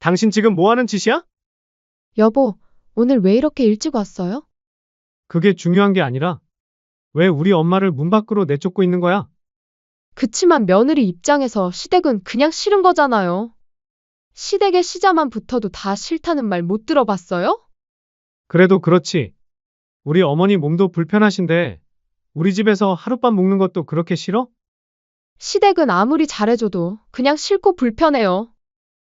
당신 지금 뭐 하는 짓이야? 여보, 오늘 왜 이렇게 일찍 왔어요? 그게 중요한 게 아니라 왜 우리 엄마를 문 밖으로 내쫓고 있는 거야? 그치만 며느리 입장에서 시댁은 그냥 싫은 거잖아요. 시댁에 시자만 붙어도 다 싫다는 말 못 들어봤어요? 그래도 그렇지. 우리 어머니 몸도 불편하신데 우리 집에서 하룻밤 묵는 것도 그렇게 싫어? 시댁은 아무리 잘해줘도 그냥 싫고 불편해요.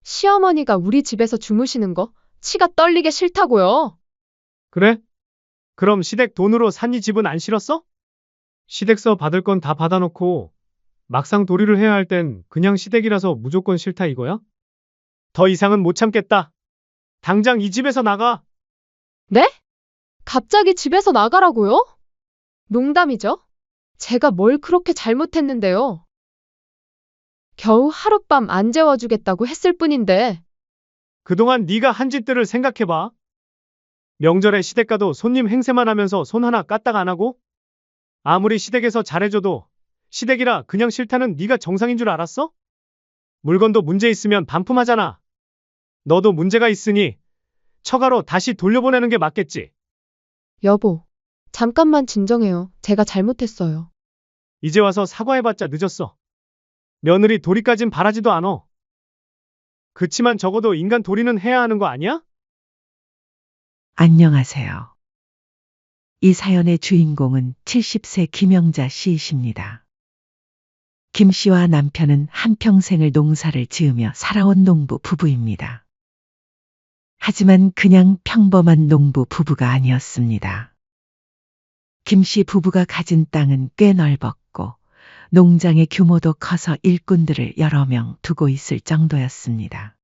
시어머니가 우리 집에서 주무시는 거 치가 떨리게 싫다고요. 그래? 그럼 시댁 돈으로 산 이 집은 안 싫었어? 시댁서 받을 건 다 받아놓고 막상 도리를 해야 할 땐 그냥 시댁이라서 무조건 싫다 이거야? 더 이상은 못 참겠다. 당장 이 집에서 나가. 네? 갑자기 집에서 나가라고요? 농담이죠? 제가 뭘 그렇게 잘못했는데요. 겨우 하룻밤 안 재워주겠다고 했을 뿐인데. 그동안 네가 한 짓들을 생각해봐. 명절에 시댁 가도 손님 행세만 하면서 손 하나 까딱 안 하고? 아무리 시댁에서 잘해줘도 시댁이라 그냥 싫다는 네가 정상인 줄 알았어? 물건도 문제 있으면 반품하잖아. 너도 문제가 있으니 처가로 다시 돌려보내는 게 맞겠지. 여보, 잠깐만 진정해요. 제가 잘못했어요. 이제 와서 사과해봤자 늦었어. 며느리 도리까진 바라지도 않어. 그치만 적어도 인간 도리는 해야 하는 거 아니야? 안녕하세요. 이 사연의 주인공은 70세 김영자 씨이십니다. 김 씨와 남편은 한평생을 농사를 지으며 살아온 농부 부부입니다. 하지만 그냥 평범한 농부 부부가 아니었습니다. 김 씨 부부가 가진 땅은 꽤 넓었고 농장의 규모도 커서 일꾼들을 여러 명 두고 있을 정도였습니다.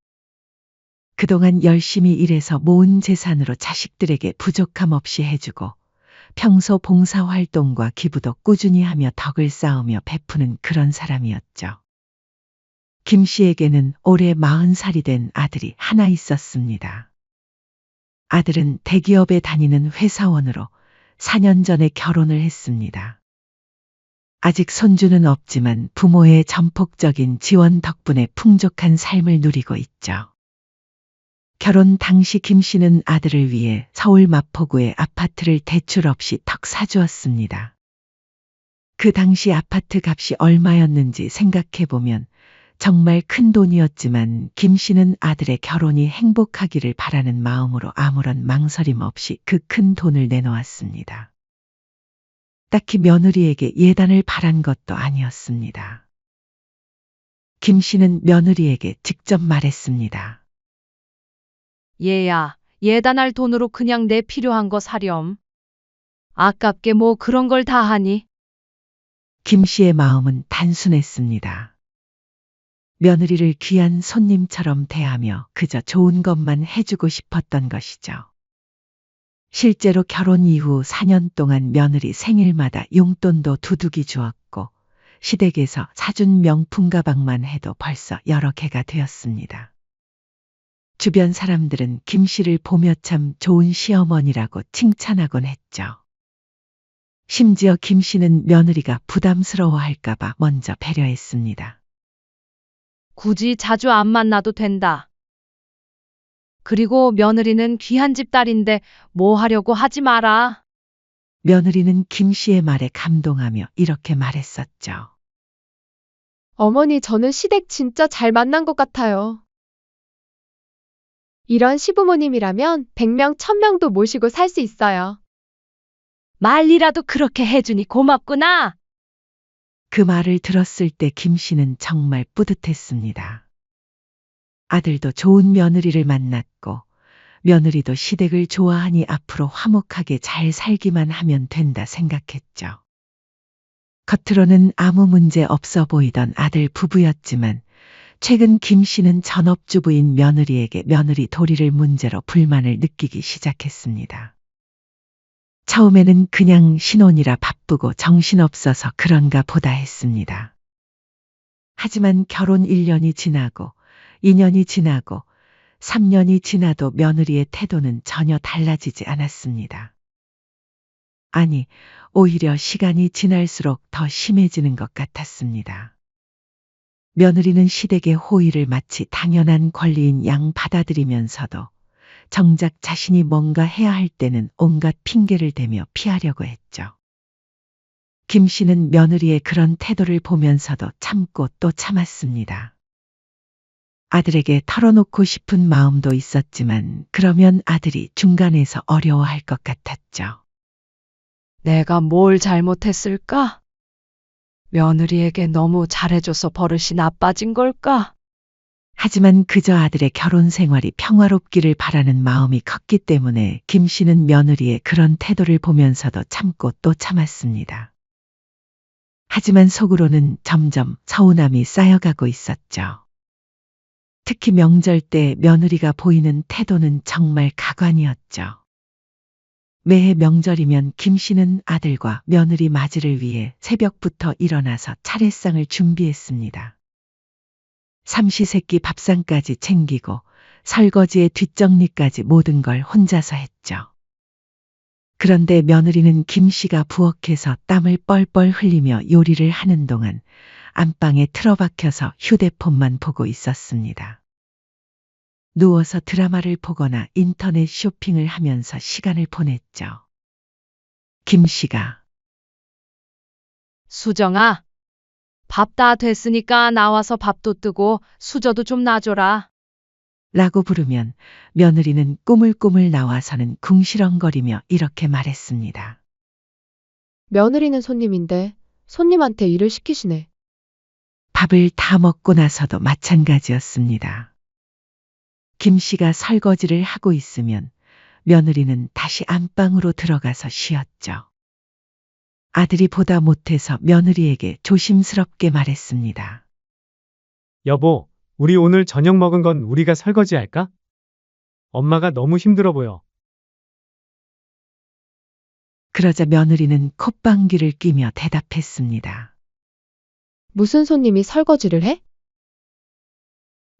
그동안 열심히 일해서 모은 재산으로 자식들에게 부족함 없이 해주고 평소 봉사활동과 기부도 꾸준히 하며 덕을 쌓으며 베푸는 그런 사람이었죠. 김 씨에게는 올해 40살이 된 아들이 하나 있었습니다. 아들은 대기업에 다니는 회사원으로 4년 전에 결혼을 했습니다. 아직 손주는 없지만 부모의 전폭적인 지원 덕분에 풍족한 삶을 누리고 있죠. 결혼 당시 김 씨는 아들을 위해 서울 마포구의 아파트를 대출 없이 턱 사주었습니다. 그 당시 아파트 값이 얼마였는지 생각해보면 정말 큰 돈이었지만 김 씨는 아들의 결혼이 행복하기를 바라는 마음으로 아무런 망설임 없이 그 큰 돈을 내놓았습니다. 딱히 며느리에게 예단을 바란 것도 아니었습니다. 김 씨는 며느리에게 직접 말했습니다. 얘야, 예단할 돈으로 그냥 내 필요한 거 사렴. 아깝게 뭐 그런 걸 다 하니? 김 씨의 마음은 단순했습니다. 며느리를 귀한 손님처럼 대하며 그저 좋은 것만 해주고 싶었던 것이죠. 실제로 결혼 이후 4년 동안 며느리 생일마다 용돈도 두둑이 주었고 시댁에서 사준 명품 가방만 해도 벌써 여러 개가 되었습니다. 주변 사람들은 김 씨를 보며 참 좋은 시어머니라고 칭찬하곤 했죠. 심지어 김 씨는 며느리가 부담스러워할까봐 먼저 배려했습니다. 굳이 자주 안 만나도 된다. 그리고 며느리는 귀한 집 딸인데 뭐 하려고 하지 마라. 며느리는 김 씨의 말에 감동하며 이렇게 말했었죠. 어머니, 저는 시댁 진짜 잘 만난 것 같아요. 이런 시부모님이라면 100명, 1000명도 모시고 살 수 있어요. 말이라도 그렇게 해주니 고맙구나. 그 말을 들었을 때 김 씨는 정말 뿌듯했습니다. 아들도 좋은 며느리를 만났고 며느리도 시댁을 좋아하니 앞으로 화목하게 잘 살기만 하면 된다 생각했죠. 겉으로는 아무 문제 없어 보이던 아들 부부였지만 최근 김 씨는 전업주부인 며느리에게 며느리 도리를 문제로 불만을 느끼기 시작했습니다. 처음에는 그냥 신혼이라 바쁘고 정신없어서 그런가 보다 했습니다. 하지만 결혼 1년이 지나고 2년이 지나고 3년이 지나도 며느리의 태도는 전혀 달라지지 않았습니다. 아니, 오히려 시간이 지날수록 더 심해지는 것 같았습니다. 며느리는 시댁의 호의를 마치 당연한 권리인 양 받아들이면서도 정작 자신이 뭔가 해야 할 때는 온갖 핑계를 대며 피하려고 했죠. 김 씨는 며느리의 그런 태도를 보면서도 참고 또 참았습니다. 아들에게 털어놓고 싶은 마음도 있었지만 그러면 아들이 중간에서 어려워할 것 같았죠. 내가 뭘 잘못했을까? 며느리에게 너무 잘해줘서 버릇이 나빠진 걸까? 하지만 그저 아들의 결혼 생활이 평화롭기를 바라는 마음이 컸기 때문에 김 씨는 며느리의 그런 태도를 보면서도 참고 또 참았습니다. 하지만 속으로는 점점 서운함이 쌓여가고 있었죠. 특히 명절 때 며느리가 보이는 태도는 정말 가관이었죠. 매해 명절이면 김 씨는 아들과 며느리 맞이를 위해 새벽부터 일어나서 차례상을 준비했습니다. 삼시세끼 밥상까지 챙기고 설거지에 뒷정리까지 모든 걸 혼자서 했죠. 그런데 며느리는 김 씨가 부엌에서 땀을 뻘뻘 흘리며 요리를 하는 동안 안방에 틀어박혀서 휴대폰만 보고 있었습니다. 누워서 드라마를 보거나 인터넷 쇼핑을 하면서 시간을 보냈죠. 김 씨가 수정아, 밥 다 됐으니까 나와서 밥도 뜨고 수저도 좀 놔줘라. 라고 부르면 며느리는 꾸물꾸물 나와서는 궁시렁거리며 이렇게 말했습니다. 며느리는 손님인데 손님한테 일을 시키시네. 밥을 다 먹고 나서도 마찬가지였습니다. 김 씨가 설거지를 하고 있으면 며느리는 다시 안방으로 들어가서 쉬었죠. 아들이 보다 못해서 며느리에게 조심스럽게 말했습니다. 여보, 우리 오늘 저녁 먹은 건 우리가 설거지할까? 엄마가 너무 힘들어 보여. 그러자 며느리는 콧방귀를 뀌며 대답했습니다. 무슨 손님이 설거지를 해?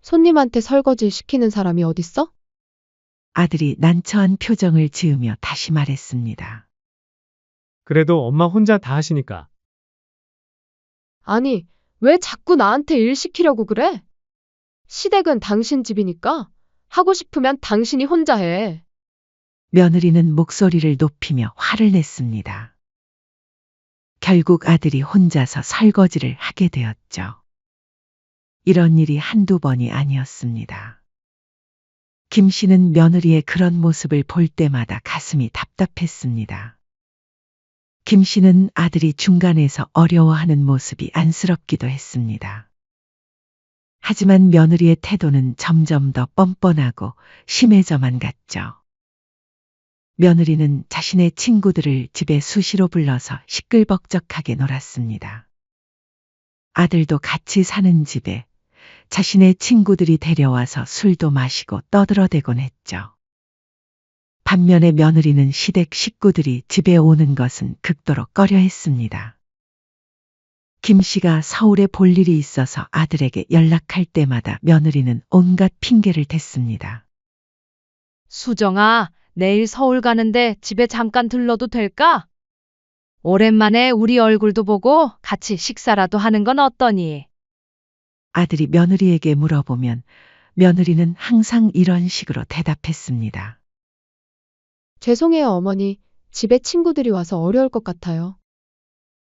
손님한테 설거지 시키는 사람이 어딨어? 아들이 난처한 표정을 지으며 다시 말했습니다. 그래도 엄마 혼자 다 하시니까. 아니, 왜 자꾸 나한테 일 시키려고 그래? 시댁은 당신 집이니까 하고 싶으면 당신이 혼자 해. 며느리는 목소리를 높이며 화를 냈습니다. 결국 아들이 혼자서 설거지를 하게 되었죠. 이런 일이 한두 번이 아니었습니다. 김 씨는 며느리의 그런 모습을 볼 때마다 가슴이 답답했습니다. 김 씨는 아들이 중간에서 어려워하는 모습이 안쓰럽기도 했습니다. 하지만 며느리의 태도는 점점 더 뻔뻔하고 심해져만 갔죠. 며느리는 자신의 친구들을 집에 수시로 불러서 시끌벅적하게 놀았습니다. 아들도 같이 사는 집에 자신의 친구들이 데려와서 술도 마시고 떠들어대곤 했죠. 반면에 며느리는 시댁 식구들이 집에 오는 것은 극도로 꺼려했습니다. 김 씨가 서울에 볼 일이 있어서 아들에게 연락할 때마다 며느리는 온갖 핑계를 댔습니다. 수정아, 내일 서울 가는데 집에 잠깐 들러도 될까? 오랜만에 우리 얼굴도 보고 같이 식사라도 하는 건 어떠니? 아들이 며느리에게 물어보면 며느리는 항상 이런 식으로 대답했습니다. 죄송해요, 어머니. 집에 친구들이 와서 어려울 것 같아요.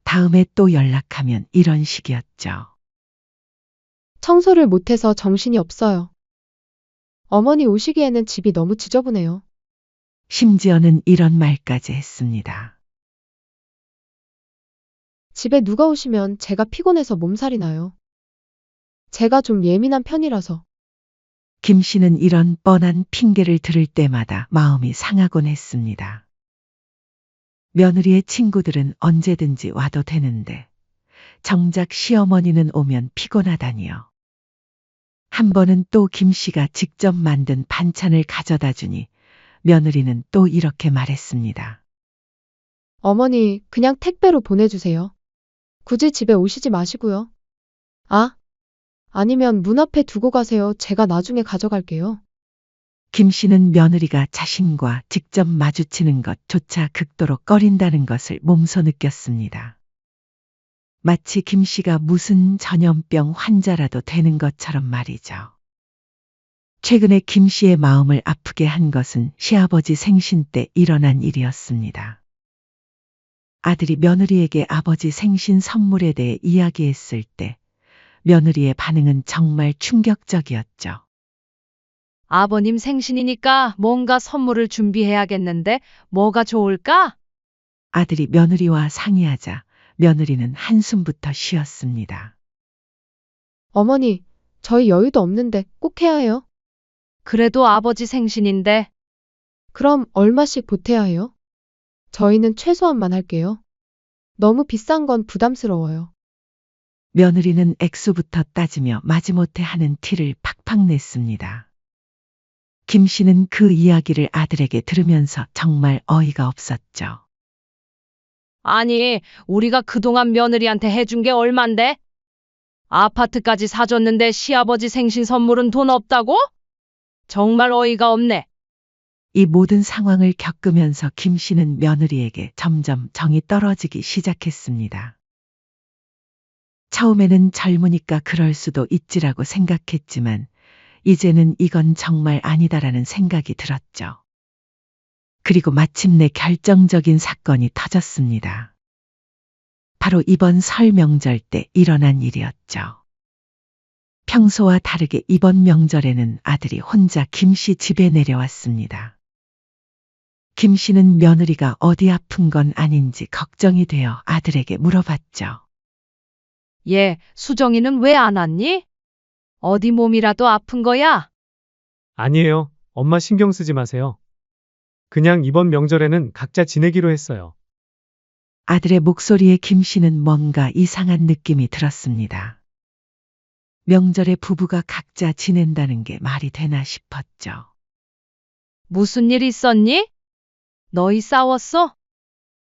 다음에 또 연락하면 이런 식이었죠. 청소를 못해서 정신이 없어요. 어머니 오시기에는 집이 너무 지저분해요. 심지어는 이런 말까지 했습니다. 집에 누가 오시면 제가 피곤해서 몸살이 나요. 제가 좀 예민한 편이라서. 김 씨는 이런 뻔한 핑계를 들을 때마다 마음이 상하곤 했습니다. 며느리의 친구들은 언제든지 와도 되는데 정작 시어머니는 오면 피곤하다니요. 한 번은 또 김 씨가 직접 만든 반찬을 가져다 주니 며느리는 또 이렇게 말했습니다. 어머니, 그냥 택배로 보내주세요. 굳이 집에 오시지 마시고요. 아니면 문 앞에 두고 가세요. 제가 나중에 가져갈게요. 김 씨는 며느리가 자신과 직접 마주치는 것조차 극도로 꺼린다는 것을 몸소 느꼈습니다. 마치 김 씨가 무슨 전염병 환자라도 되는 것처럼 말이죠. 최근에 김 씨의 마음을 아프게 한 것은 시아버지 생신 때 일어난 일이었습니다. 아들이 며느리에게 아버지 생신 선물에 대해 이야기했을 때 며느리의 반응은 정말 충격적이었죠. 아버님 생신이니까 뭔가 선물을 준비해야겠는데 뭐가 좋을까? 아들이 며느리와 상의하자 며느리는 한숨부터 쉬었습니다. 어머니, 저희 여유도 없는데 꼭 해야 해요? 그래도 아버지 생신인데 그럼 얼마씩 보태야 해요? 저희는 최소한만 할게요. 너무 비싼 건 부담스러워요. 며느리는 액수부터 따지며 마지못해 하는 티를 팍팍 냈습니다. 김 씨는 그 이야기를 아들에게 들으면서 정말 어이가 없었죠. 아니, 우리가 그동안 며느리한테 해준 게 얼만데? 아파트까지 사줬는데 시아버지 생신 선물은 돈 없다고? 정말 어이가 없네. 이 모든 상황을 겪으면서 김 씨는 며느리에게 점점 정이 떨어지기 시작했습니다. 처음에는 젊으니까 그럴 수도 있지라고 생각했지만 이제는 이건 정말 아니다라는 생각이 들었죠. 그리고 마침내 결정적인 사건이 터졌습니다. 바로 이번 설 명절 때 일어난 일이었죠. 평소와 다르게 이번 명절에는 아들이 혼자 김 씨 집에 내려왔습니다. 김 씨는 며느리가 어디 아픈 건 아닌지 걱정이 되어 아들에게 물어봤죠. 얘, 수정이는 왜 안 왔니? 어디 몸이라도 아픈 거야? 아니에요. 엄마 신경 쓰지 마세요. 그냥 이번 명절에는 각자 지내기로 했어요. 아들의 목소리에 김 씨는 뭔가 이상한 느낌이 들었습니다. 명절에 부부가 각자 지낸다는 게 말이 되나 싶었죠. 무슨 일 있었니? 너희 싸웠어?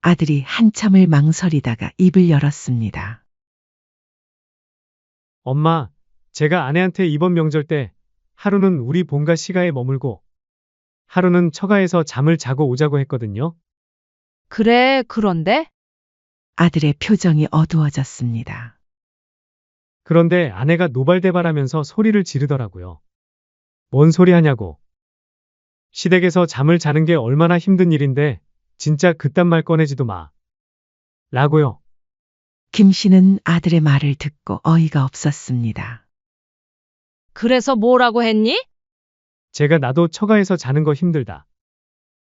아들이 한참을 망설이다가 입을 열었습니다. 엄마, 제가 아내한테 이번 명절 때 하루는 우리 본가 시가에 머물고 하루는 처가에서 잠을 자고 오자고 했거든요. 그래, 그런데? 아들의 표정이 어두워졌습니다. 그런데 아내가 노발대발하면서 소리를 지르더라고요. 뭔 소리 하냐고. 시댁에서 잠을 자는 게 얼마나 힘든 일인데 진짜 그딴 말 꺼내지도 마. 라고요. 김 씨는 아들의 말을 듣고 어이가 없었습니다. 그래서 뭐라고 했니? 제가 나도 처가에서 자는 거 힘들다.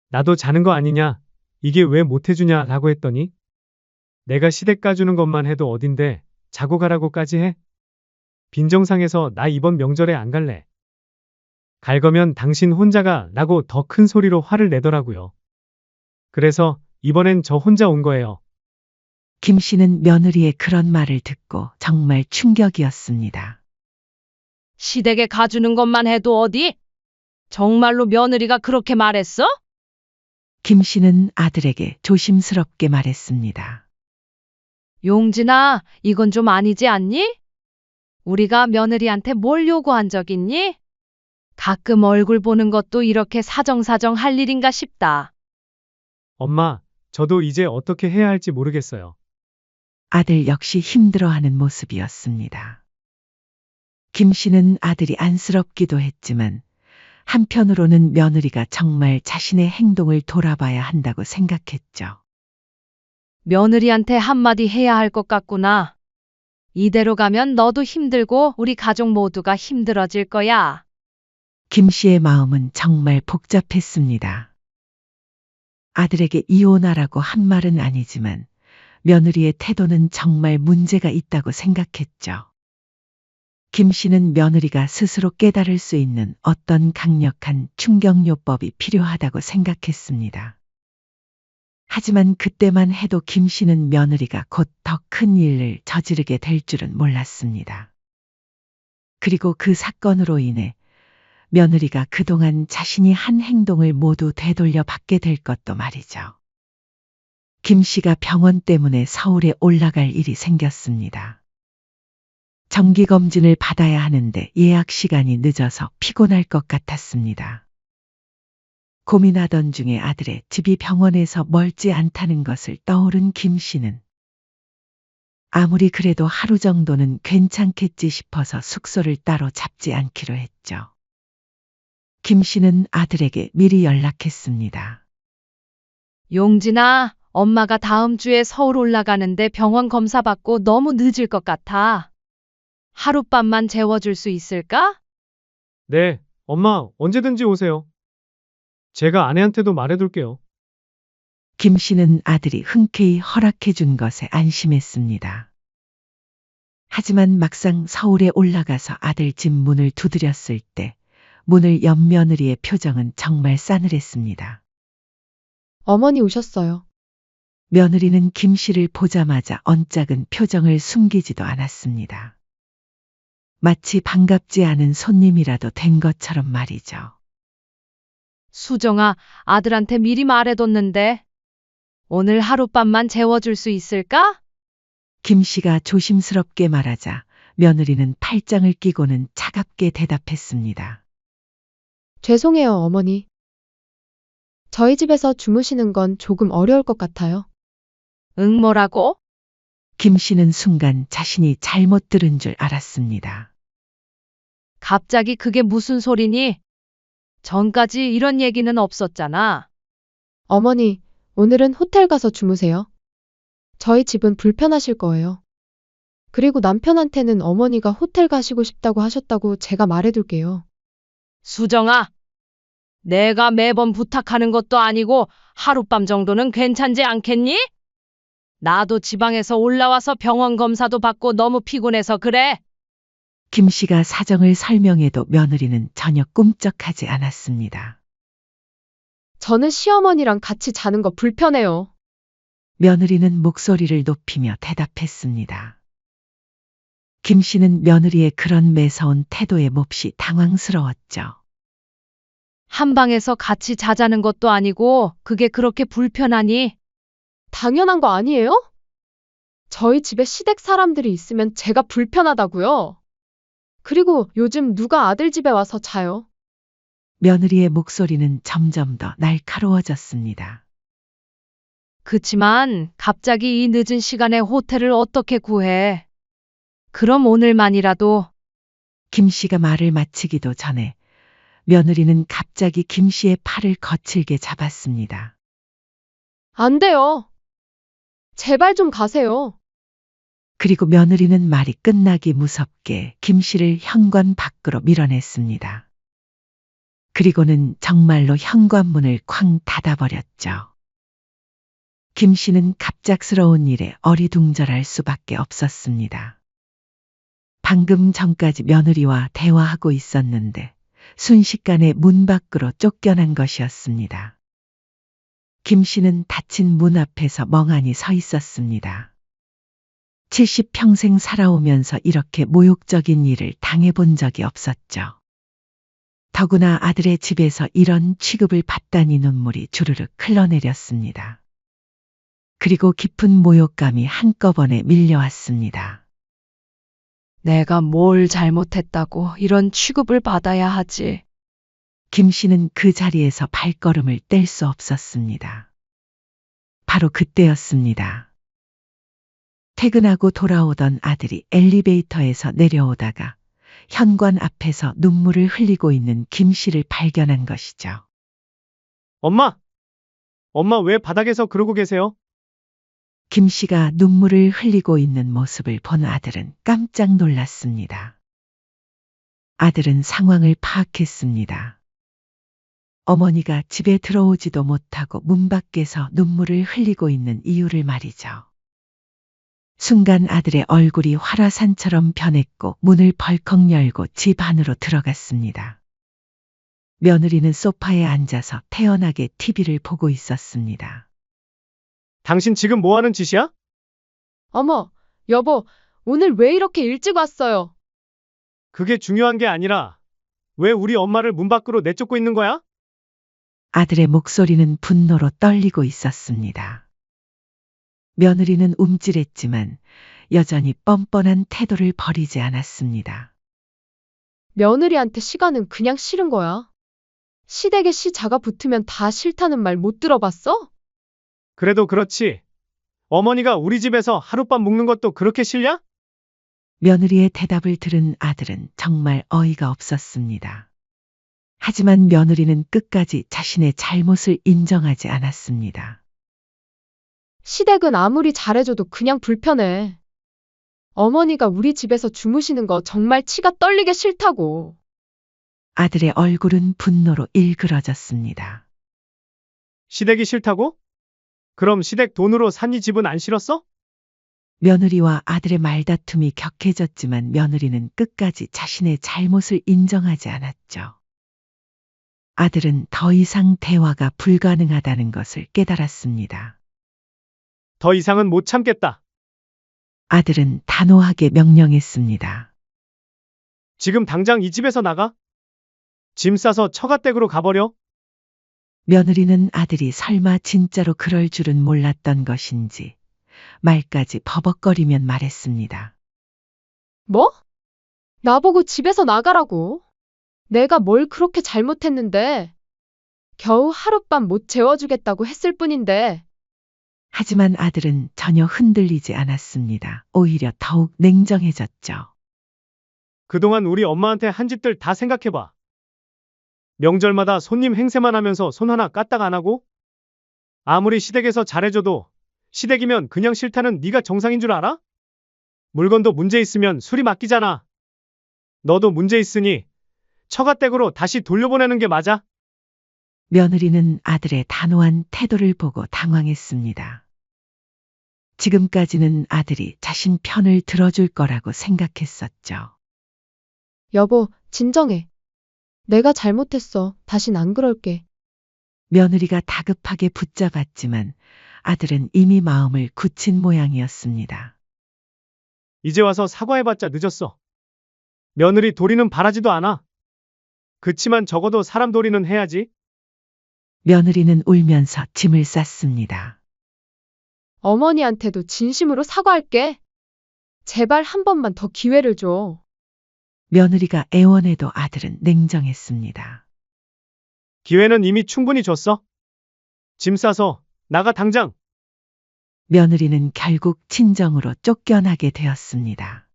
나도 자는 거 아니냐? 이게 왜 못 해주냐? 라고 했더니 내가 시댁 가주는 것만 해도 어딘데 자고 가라고까지 해? 빈정상해서 나 이번 명절에 안 갈래. 갈 거면 당신 혼자가 라고 더 큰 소리로 화를 내더라고요. 그래서 이번엔 저 혼자 온 거예요. 김 씨는 며느리의 그런 말을 듣고 정말 충격이었습니다. 시댁에 가주는 것만 해도 어디? 정말로 며느리가 그렇게 말했어? 김 씨는 아들에게 조심스럽게 말했습니다. 용진아, 이건 좀 아니지 않니? 우리가 며느리한테 뭘 요구한 적 있니? 가끔 얼굴 보는 것도 이렇게 사정사정 할 일인가 싶다. 엄마, 저도 이제 어떻게 해야 할지 모르겠어요. 아들 역시 힘들어하는 모습이었습니다. 김 씨는 아들이 안쓰럽기도 했지만 한편으로는 며느리가 정말 자신의 행동을 돌아봐야 한다고 생각했죠. 며느리한테 한마디 해야 할 것 같구나. 이대로 가면 너도 힘들고 우리 가족 모두가 힘들어질 거야. 김 씨의 마음은 정말 복잡했습니다. 아들에게 이혼하라고 한 말은 아니지만 며느리의 태도는 정말 문제가 있다고 생각했죠. 김 씨는 며느리가 스스로 깨달을 수 있는 어떤 강력한 충격요법이 필요하다고 생각했습니다. 하지만 그때만 해도 김 씨는 며느리가 곧 더 큰 일을 저지르게 될 줄은 몰랐습니다. 그리고 그 사건으로 인해 며느리가 그동안 자신이 한 행동을 모두 되돌려 받게 될 것도 말이죠. 김 씨가 병원 때문에 서울에 올라갈 일이 생겼습니다. 정기검진을 받아야 하는데 예약 시간이 늦어서 피곤할 것 같았습니다. 고민하던 중에 아들의 집이 병원에서 멀지 않다는 것을 떠오른 김 씨는 아무리 그래도 하루 정도는 괜찮겠지 싶어서 숙소를 따로 잡지 않기로 했죠. 김 씨는 아들에게 미리 연락했습니다. 용진아, 엄마가 다음 주에 서울 올라가는데 병원 검사 받고 너무 늦을 것 같아. 하룻밤만 재워줄 수 있을까? 네, 엄마 언제든지 오세요. 제가 아내한테도 말해둘게요. 김 씨는 아들이 흔쾌히 허락해 준 것에 안심했습니다. 하지만 막상 서울에 올라가서 아들 집 문을 두드렸을 때 문을 연 며느리의 표정은 정말 싸늘했습니다. 어머니 오셨어요. 며느리는 김 씨를 보자마자 언짢은 표정을 숨기지도 않았습니다. 마치 반갑지 않은 손님이라도 된 것처럼 말이죠. 수정아, 아들한테 미리 말해뒀는데 오늘 하룻밤만 재워줄 수 있을까? 김 씨가 조심스럽게 말하자 며느리는 팔짱을 끼고는 차갑게 대답했습니다. 죄송해요, 어머니. 저희 집에서 주무시는 건 조금 어려울 것 같아요. 응, 뭐라고? 김 씨는 순간 자신이 잘못 들은 줄 알았습니다. 갑자기 그게 무슨 소리니? 전까지 이런 얘기는 없었잖아. 어머니, 오늘은 호텔 가서 주무세요. 저희 집은 불편하실 거예요. 그리고 남편한테는 어머니가 호텔 가시고 싶다고 하셨다고 제가 말해둘게요. 수정아, 내가 매번 부탁하는 것도 아니고 하룻밤 정도는 괜찮지 않겠니? 나도 지방에서 올라와서 병원 검사도 받고 너무 피곤해서 그래. 김 씨가 사정을 설명해도 며느리는 전혀 꿈쩍하지 않았습니다. 저는 시어머니랑 같이 자는 거 불편해요. 며느리는 목소리를 높이며 대답했습니다. 김 씨는 며느리의 그런 매서운 태도에 몹시 당황스러웠죠. 한 방에서 같이 자자는 것도 아니고 그게 그렇게 불편하니? 당연한 거 아니에요? 저희 집에 시댁 사람들이 있으면 제가 불편하다고요. 그리고 요즘 누가 아들 집에 와서 자요? 며느리의 목소리는 점점 더 날카로워졌습니다. 그치만 갑자기 이 늦은 시간에 호텔을 어떻게 구해? 그럼 오늘만이라도. 김 씨가 말을 마치기도 전에 며느리는 갑자기 김 씨의 팔을 거칠게 잡았습니다. 안 돼요. 제발 좀 가세요. 그리고 며느리는 말이 끝나기 무섭게 김 씨를 현관 밖으로 밀어냈습니다. 그리고는 정말로 현관문을 쾅 닫아버렸죠. 김 씨는 갑작스러운 일에 어리둥절할 수밖에 없었습니다. 방금 전까지 며느리와 대화하고 있었는데 순식간에 문 밖으로 쫓겨난 것이었습니다. 김 씨는 닫힌 문 앞에서 멍하니 서 있었습니다. 70평생 살아오면서 이렇게 모욕적인 일을 당해본 적이 없었죠. 더구나 아들의 집에서 이런 취급을 받다니 눈물이 주르륵 흘러내렸습니다. 그리고 깊은 모욕감이 한꺼번에 밀려왔습니다. 내가 뭘 잘못했다고 이런 취급을 받아야 하지. 김 씨는 그 자리에서 발걸음을 뗄 수 없었습니다. 바로 그때였습니다. 퇴근하고 돌아오던 아들이 엘리베이터에서 내려오다가 현관 앞에서 눈물을 흘리고 있는 김 씨를 발견한 것이죠. 엄마! 엄마 왜 바닥에서 그러고 계세요? 김 씨가 눈물을 흘리고 있는 모습을 본 아들은 깜짝 놀랐습니다. 아들은 상황을 파악했습니다. 어머니가 집에 들어오지도 못하고 문 밖에서 눈물을 흘리고 있는 이유를 말이죠. 순간 아들의 얼굴이 화라산처럼 변했고 문을 벌컥 열고 집 안으로 들어갔습니다. 며느리는 소파에 앉아서 태연하게 TV를 보고 있었습니다. 당신 지금 뭐 하는 짓이야? 어머, 여보, 오늘 왜 이렇게 일찍 왔어요? 그게 중요한 게 아니라 왜 우리 엄마를 문 밖으로 내쫓고 있는 거야? 아들의 목소리는 분노로 떨리고 있었습니다. 며느리는 움찔했지만 여전히 뻔뻔한 태도를 버리지 않았습니다. 며느리한테 시가는 그냥 싫은 거야. 시댁에 시 자가 붙으면 다 싫다는 말 못 들어봤어? 그래도 그렇지. 어머니가 우리 집에서 하룻밤 묵는 것도 그렇게 싫냐? 며느리의 대답을 들은 아들은 정말 어이가 없었습니다. 하지만 며느리는 끝까지 자신의 잘못을 인정하지 않았습니다. 시댁은 아무리 잘해줘도 그냥 불편해. 어머니가 우리 집에서 주무시는 거 정말 치가 떨리게 싫다고. 아들의 얼굴은 분노로 일그러졌습니다. 시댁이 싫다고? 그럼 시댁 돈으로 산 이 집은 안 싫었어? 며느리와 아들의 말다툼이 격해졌지만 며느리는 끝까지 자신의 잘못을 인정하지 않았죠. 아들은 더 이상 대화가 불가능하다는 것을 깨달았습니다. 더 이상은 못 참겠다. 아들은 단호하게 명령했습니다. 지금 당장 이 집에서 나가. 짐 싸서 처가댁으로 가버려. 며느리는 아들이 설마 진짜로 그럴 줄은 몰랐던 것인지 말까지 버벅거리면 말했습니다. 뭐? 나보고 집에서 나가라고? 내가 뭘 그렇게 잘못했는데? 겨우 하룻밤 못 재워주겠다고 했을 뿐인데. 하지만 아들은 전혀 흔들리지 않았습니다. 오히려 더욱 냉정해졌죠. 그동안 우리 엄마한테 한 짓들 다 생각해봐. 명절마다 손님 행세만 하면서 손 하나 까딱 안 하고? 아무리 시댁에서 잘해줘도 시댁이면 그냥 싫다는 네가 정상인 줄 알아? 물건도 문제 있으면 수리 맡기잖아. 너도 문제 있으니 처가댁으로 다시 돌려보내는 게 맞아. 며느리는 아들의 단호한 태도를 보고 당황했습니다. 지금까지는 아들이 자신 편을 들어줄 거라고 생각했었죠. 여보, 진정해. 내가 잘못했어. 다신 안 그럴게. 며느리가 다급하게 붙잡았지만 아들은 이미 마음을 굳힌 모양이었습니다. 이제 와서 사과해봤자 늦었어. 며느리 도리는 바라지도 않아. 그치만 적어도 사람 도리는 해야지. 며느리는 울면서 짐을 쌌습니다. 어머니한테도 진심으로 사과할게. 제발 한 번만 더 기회를 줘. 며느리가 애원해도 아들은 냉정했습니다. 기회는 이미 충분히 줬어. 짐 싸서 나가 당장. 며느리는 결국 친정으로 쫓겨나게 되었습니다.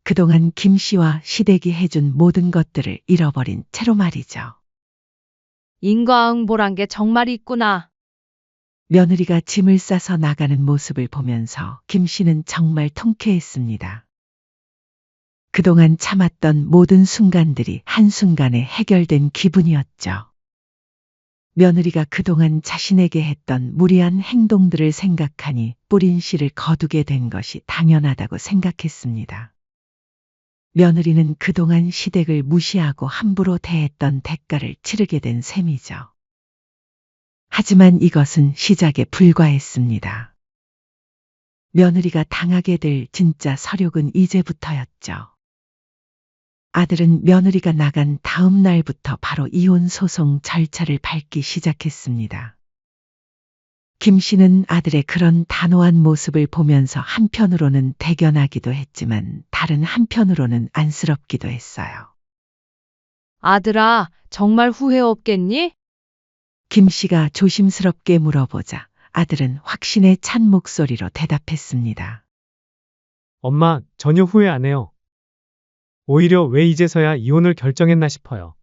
그동안 김 씨와 시댁이 해준 모든 것들을 잃어버린 채로 말이죠. 인과응보란 게 정말 있구나. 며느리가 짐을 싸서 나가는 모습을 보면서 김 씨는 정말 통쾌했습니다. 그동안 참았던 모든 순간들이 한순간에 해결된 기분이었죠. 며느리가 그동안 자신에게 했던 무리한 행동들을 생각하니 뿌린 씨를 거두게 된 것이 당연하다고 생각했습니다. 며느리는 그동안 시댁을 무시하고 함부로 대했던 대가를 치르게 된 셈이죠. 하지만 이것은 시작에 불과했습니다. 며느리가 당하게 될 진짜 서력은 이제부터였죠. 아들은 며느리가 나간 다음 날부터 바로 이혼 소송 절차를 밟기 시작했습니다. 김 씨는 아들의 그런 단호한 모습을 보면서 한편으로는 대견하기도 했지만 다른 한편으로는 안쓰럽기도 했어요. 아들아, 정말 후회 없겠니? 김 씨가 조심스럽게 물어보자 아들은 확신에 찬 목소리로 대답했습니다. 엄마, 전혀 후회 안 해요. 오히려 왜 이제서야 이혼을 결정했나 싶어요.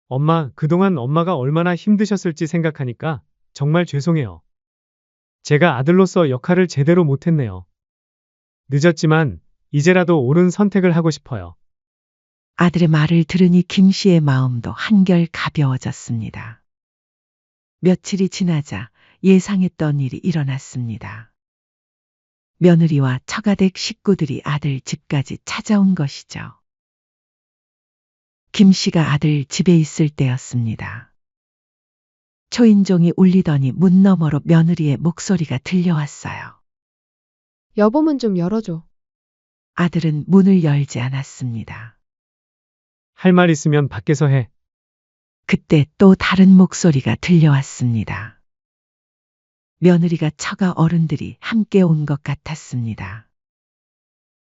엄마, 그동안 엄마가 얼마나 힘드셨을지 생각하니까 정말 죄송해요. 제가 아들로서 역할을 제대로 못했네요. 늦었지만 이제라도 옳은 선택을 하고 싶어요. 아들의 말을 들으니 김 씨의 마음도 한결 가벼워졌습니다. 며칠이 지나자 예상했던 일이 일어났습니다. 며느리와 처가댁 식구들이 아들 집까지 찾아온 것이죠. 김 씨가 아들 집에 있을 때였습니다. 초인종이 울리더니 문 너머로 며느리의 목소리가 들려왔어요. 여보 문 좀 열어줘. 아들은 문을 열지 않았습니다. 할 말 있으면 밖에서 해. 그때 또 다른 목소리가 들려왔습니다. 며느리가 처가 어른들이 함께 온 것 같았습니다.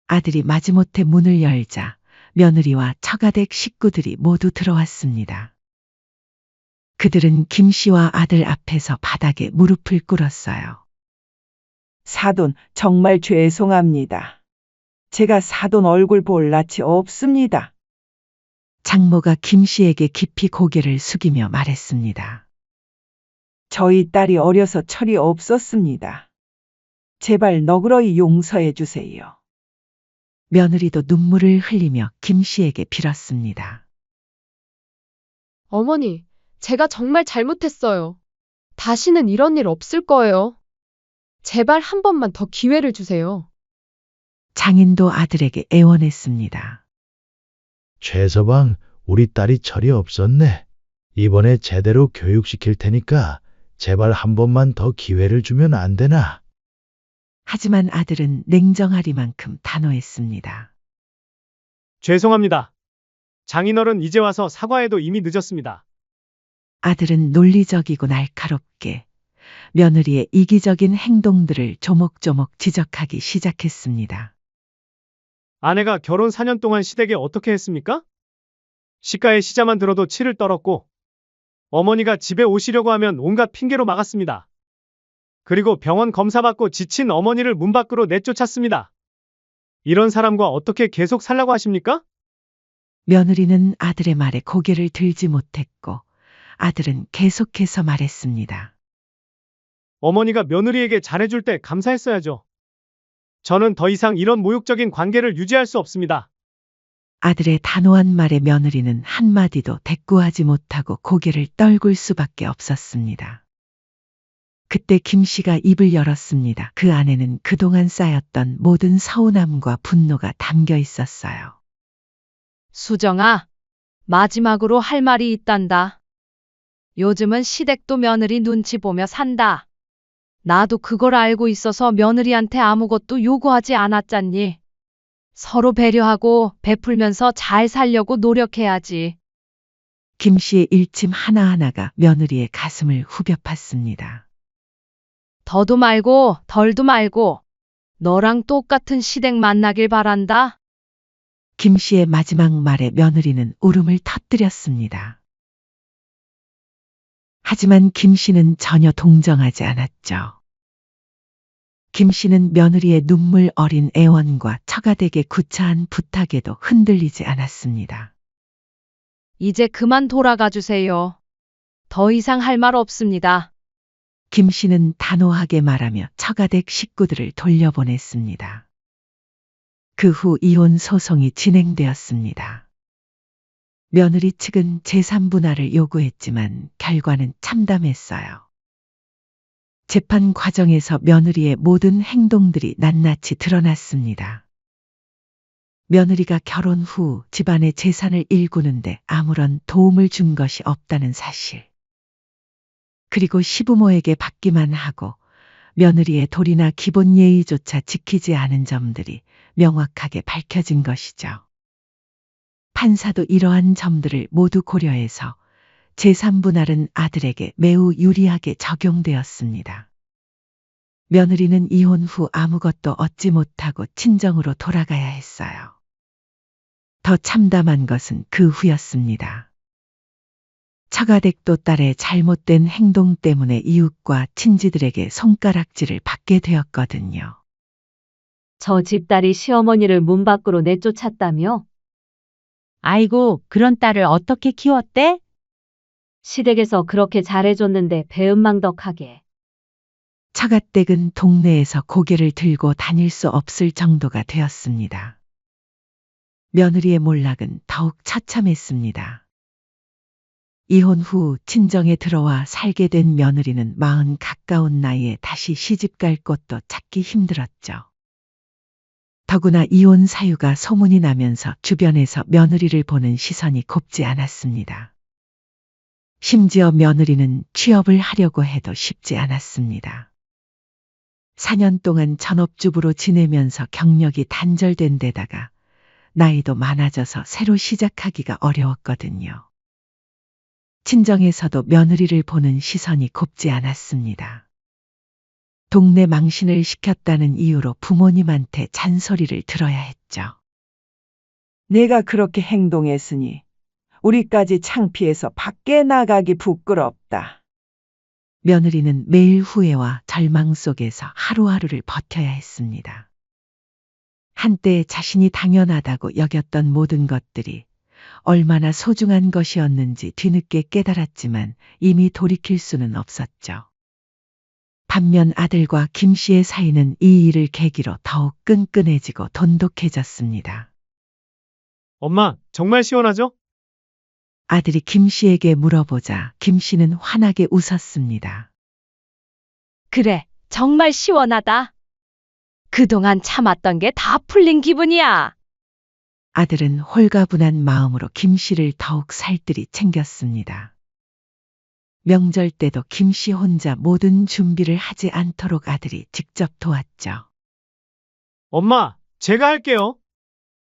아들이 마지못해 문을 열자 며느리와 처가댁 식구들이 모두 들어왔습니다. 그들은 김 씨와 아들 앞에서 바닥에 무릎을 꿇었어요. 사돈, 정말 죄송합니다. 제가 사돈 얼굴 볼 낯이 없습니다. 장모가 김 씨에게 깊이 고개를 숙이며 말했습니다. 저희 딸이 어려서 철이 없었습니다. 제발 너그러이 용서해 주세요. 며느리도 눈물을 흘리며 김 씨에게 빌었습니다. 어머니, 제가 정말 잘못했어요. 다시는 이런 일 없을 거예요. 제발 한 번만 더 기회를 주세요. 장인도 아들에게 애원했습니다. 최서방, 우리 딸이 철이 없었네. 이번에 제대로 교육시킬 테니까 제발 한 번만 더 기회를 주면 안 되나? 하지만 아들은 냉정하리만큼 단호했습니다. 죄송합니다. 장인어른 이제 와서 사과해도 이미 늦었습니다. 아들은 논리적이고 날카롭게 며느리의 이기적인 행동들을 조목조목 지적하기 시작했습니다. 아내가 결혼 4년 동안 시댁에 어떻게 했습니까? 시가의 시자만 들어도 치를 떨었고 어머니가 집에 오시려고 하면 온갖 핑계로 막았습니다. 그리고 병원 검사받고 지친 어머니를 문 밖으로 내쫓았습니다. 이런 사람과 어떻게 계속 살라고 하십니까? 며느리는 아들의 말에 고개를 들지 못했고 아들은 계속해서 말했습니다. 어머니가 며느리에게 잘해줄 때 감사했어야죠. 저는 더 이상 이런 모욕적인 관계를 유지할 수 없습니다. 아들의 단호한 말에 며느리는 한마디도 대꾸하지 못하고 고개를 떨굴 수밖에 없었습니다. 그때 김 씨가 입을 열었습니다. 그 안에는 그동안 쌓였던 모든 서운함과 분노가 담겨 있었어요. 수정아, 마지막으로 할 말이 있단다. 요즘은 시댁도 며느리 눈치 보며 산다. 나도 그걸 알고 있어서 며느리한테 아무것도 요구하지 않았잖니. 서로 배려하고 베풀면서 잘 살려고 노력해야지. 김 씨의 일침 하나하나가 며느리의 가슴을 후벼 팠습니다. 더도 말고 덜도 말고 너랑 똑같은 시댁 만나길 바란다. 김 씨의 마지막 말에 며느리는 울음을 터뜨렸습니다. 하지만 김 씨는 전혀 동정하지 않았죠. 김 씨는 며느리의 눈물 어린 애원과 처가댁의 구차한 부탁에도 흔들리지 않았습니다. 이제 그만 돌아가 주세요. 더 이상 할 말 없습니다. 김 씨는 단호하게 말하며 처가댁 식구들을 돌려보냈습니다. 그 후 이혼 소송이 진행되었습니다. 며느리 측은 제3분할을 요구했지만 결과는 참담했어요. 재판 과정에서 며느리의 모든 행동들이 낱낱이 드러났습니다. 며느리가 결혼 후 집안의 재산을 일구는데 아무런 도움을 준 것이 없다는 사실. 그리고 시부모에게 받기만 하고 며느리의 도리나 기본 예의조차 지키지 않은 점들이 명확하게 밝혀진 것이죠. 판사도 이러한 점들을 모두 고려해서 제3분할은 아들에게 매우 유리하게 적용되었습니다. 며느리는 이혼 후 아무것도 얻지 못하고 친정으로 돌아가야 했어요. 더 참담한 것은 그 후였습니다. 처가댁도 딸의 잘못된 행동 때문에 이웃과 친지들에게 손가락질을 받게 되었거든요. 저 집딸이 시어머니를 문 밖으로 내쫓았다며? 아이고, 그런 딸을 어떻게 키웠대? 시댁에서 그렇게 잘해줬는데 배은망덕하게. 처가댁은 동네에서 고개를 들고 다닐 수 없을 정도가 되었습니다. 며느리의 몰락은 더욱 처참했습니다. 이혼 후 친정에 들어와 살게 된 며느리는 40 가까운 나이에 다시 시집갈 곳도 찾기 힘들었죠. 더구나 이혼 사유가 소문이 나면서 주변에서 며느리를 보는 시선이 곱지 않았습니다. 심지어 며느리는 취업을 하려고 해도 쉽지 않았습니다. 4년 동안 전업주부로 지내면서 경력이 단절된 데다가 나이도 많아져서 새로 시작하기가 어려웠거든요. 친정에서도 며느리를 보는 시선이 곱지 않았습니다. 동네 망신을 시켰다는 이유로 부모님한테 잔소리를 들어야 했죠. 내가 그렇게 행동했으니 우리까지 창피해서 밖에 나가기 부끄럽다. 며느리는 매일 후회와 절망 속에서 하루하루를 버텨야 했습니다. 한때 자신이 당연하다고 여겼던 모든 것들이 얼마나 소중한 것이었는지 뒤늦게 깨달았지만 이미 돌이킬 수는 없었죠. 반면 아들과 김 씨의 사이는 이 일을 계기로 더욱 끈끈해지고 돈독해졌습니다. 엄마, 정말 시원하죠? 아들이 김 씨에게 물어보자 김 씨는 환하게 웃었습니다. 그래, 정말 시원하다. 그동안 참았던 게 다 풀린 기분이야. 아들은 홀가분한 마음으로 김 씨를 더욱 살뜰히 챙겼습니다. 명절 때도 김 씨 혼자 모든 준비를 하지 않도록 아들이 직접 도왔죠. 엄마, 제가 할게요.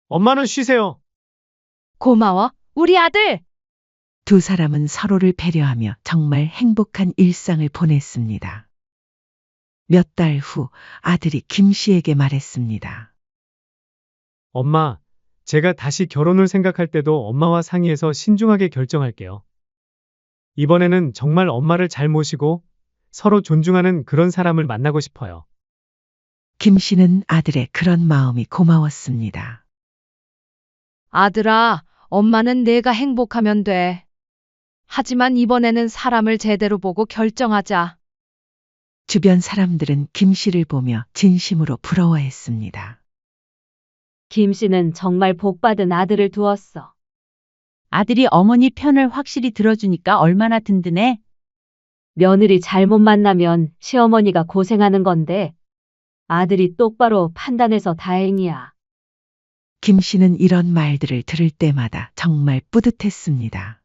엄마는 쉬세요. 고마워, 우리 아들. 두 사람은 서로를 배려하며 정말 행복한 일상을 보냈습니다. 몇 달 후 아들이 김 씨에게 말했습니다. 엄마, 제가 다시 결혼을 생각할 때도 엄마와 상의해서 신중하게 결정할게요. 이번에는 정말 엄마를 잘 모시고 서로 존중하는 그런 사람을 만나고 싶어요. 김 씨는 아들의 그런 마음이 고마웠습니다. 아들아, 엄마는 내가 행복하면 돼. 하지만 이번에는 사람을 제대로 보고 결정하자. 주변 사람들은 김 씨를 보며 진심으로 부러워했습니다. 김 씨는 정말 복받은 아들을 두었어. 아들이 어머니 편을 확실히 들어주니까 얼마나 든든해. 며느리 잘못 만나면 시어머니가 고생하는 건데 아들이 똑바로 판단해서 다행이야. 김 씨는 이런 말들을 들을 때마다 정말 뿌듯했습니다.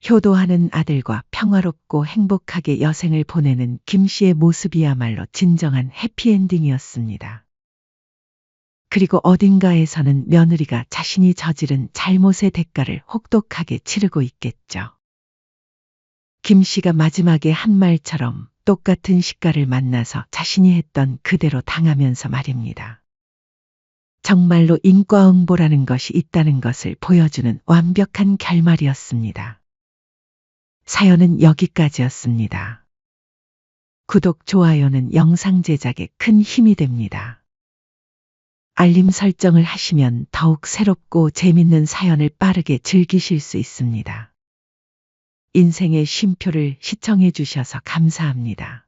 효도하는 아들과 평화롭고 행복하게 여생을 보내는 김 씨의 모습이야말로 진정한 해피엔딩이었습니다. 그리고 어딘가에서는 며느리가 자신이 저지른 잘못의 대가를 혹독하게 치르고 있겠죠. 김 씨가 마지막에 한 말처럼 똑같은 시가를 만나서 자신이 했던 그대로 당하면서 말입니다. 정말로 인과응보라는 것이 있다는 것을 보여주는 완벽한 결말이었습니다. 사연은 여기까지였습니다. 구독, 좋아요는 영상 제작에 큰 힘이 됩니다. 알림 설정을 하시면 더욱 새롭고 재밌는 사연을 빠르게 즐기실 수 있습니다. 인생의 쉼표를 시청해 주셔서 감사합니다.